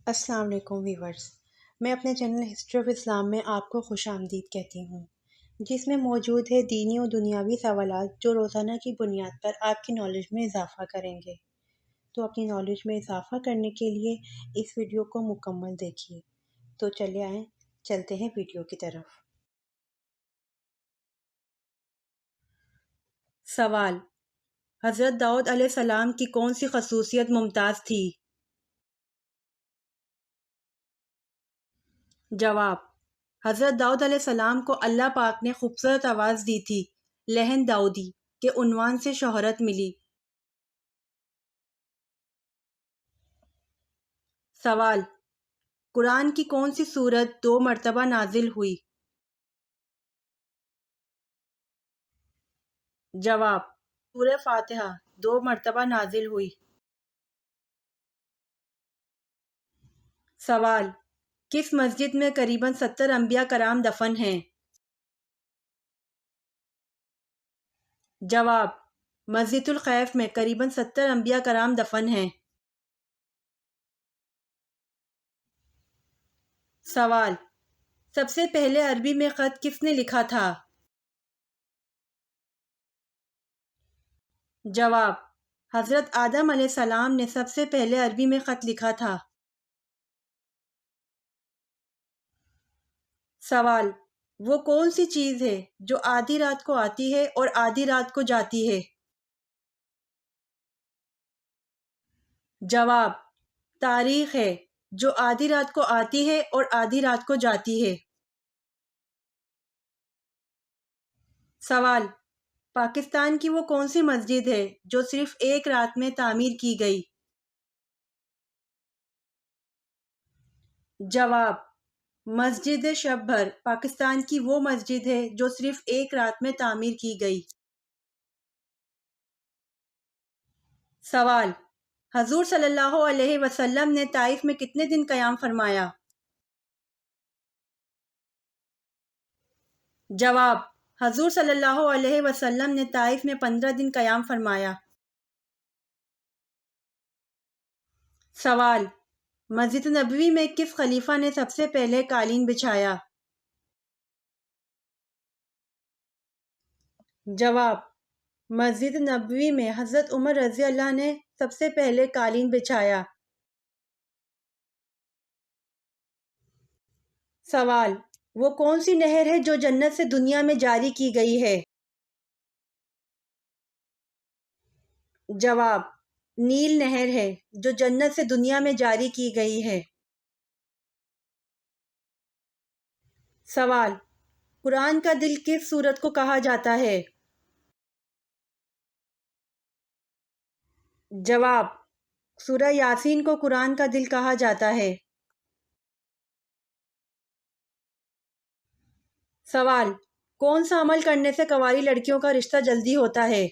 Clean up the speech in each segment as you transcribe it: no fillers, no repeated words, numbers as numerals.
السلام علیکم ویورز، میں اپنے چینل ہسٹری آف اسلام میں آپ کو خوش آمدید کہتی ہوں، جس میں موجود ہے دینی و دنیاوی سوالات جو روزانہ کی بنیاد پر آپ کی نالج میں اضافہ کریں گے۔ تو اپنی نالج میں اضافہ کرنے کے لیے اس ویڈیو کو مکمل دیکھیے۔ تو چلے آئیں، چلتے ہیں ویڈیو کی طرف۔ سوال: حضرت داؤد علیہ السلام کی کون سی خصوصیت ممتاز تھی؟ جواب: حضرت داؤد علیہ السلام کو اللہ پاک نے خوبصورت آواز دی تھی، لحن داؤدی کے عنوان سے شہرت ملی۔ سوال: قرآن کی کون سی سورت 2 مرتبہ نازل ہوئی؟ جواب: سورہ فاتحہ 2 مرتبہ نازل ہوئی۔ سوال: کس مسجد میں قریباً 70 انبیاء کرام دفن ہیں؟ جواب: مسجد الخیف میں قریباً 70 انبیاء کرام دفن ہیں۔ سوال: سب سے پہلے عربی میں خط کس نے لکھا تھا؟ جواب: حضرت آدم علیہ السلام نے سب سے پہلے عربی میں خط لکھا تھا۔ سوال: وہ کون سی چیز ہے جو آدھی رات کو آتی ہے اور آدھی رات کو جاتی ہے؟ جواب: تاریخ ہے، جو آدھی رات کو آتی ہے اور آدھی رات کو جاتی ہے۔ سوال: پاکستان کی وہ کون سی مسجد ہے جو صرف ایک رات میں تعمیر کی گئی؟ جواب: مسجد شببھر پاکستان کی وہ مسجد ہے جو صرف ایک رات میں تعمیر کی گئی۔ سوال: حضور صلی اللہ علیہ وسلم نے طائف میں کتنے دن قیام فرمایا؟ جواب: حضور صلی اللہ علیہ وسلم نے طائف میں 15 دن قیام فرمایا۔ سوال: مسجد نبوی میں کس خلیفہ نے سب سے پہلے قالین بچھایا؟ جواب: مسجد نبوی میں حضرت عمر رضی اللہ نے سب سے پہلے قالین بچھایا۔ سوال: وہ کون سی نہر ہے جو جنت سے دنیا میں جاری کی گئی ہے؟ جواب: نیل نہر ہے جو جنت سے دنیا میں جاری کی گئی ہے۔ سوال: قرآن کا دل کس سورت کو کہا جاتا ہے؟ جواب: سورہ یاسین کو قرآن کا دل کہا جاتا ہے۔ سوال: کون سا عمل کرنے سے کنواری لڑکیوں کا رشتہ جلدی ہوتا ہے؟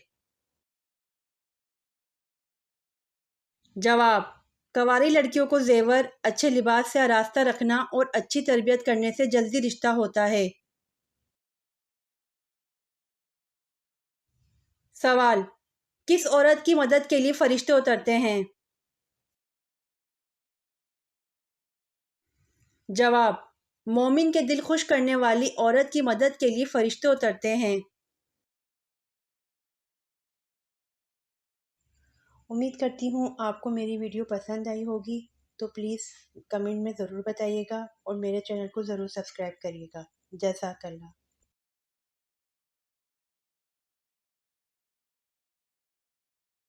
جواب: کنواری لڑکیوں کو زیور، اچھے لباس سے آراستہ رکھنا اور اچھی تربیت کرنے سے جلدی رشتہ ہوتا ہے۔ سوال: کس عورت کی مدد کے لیے فرشتے اترتے ہیں؟ جواب: مومن کے دل خوش کرنے والی عورت کی مدد کے لیے فرشتے اترتے ہیں۔ امید کرتی ہوں آپ کو میری ویڈیو پسند آئی ہوگی، تو پلیز کمنٹ میں ضرور بتائیے گا اور میرے چینل کو ضرور سبسکرائب کریے گا۔ جزاک اللہ۔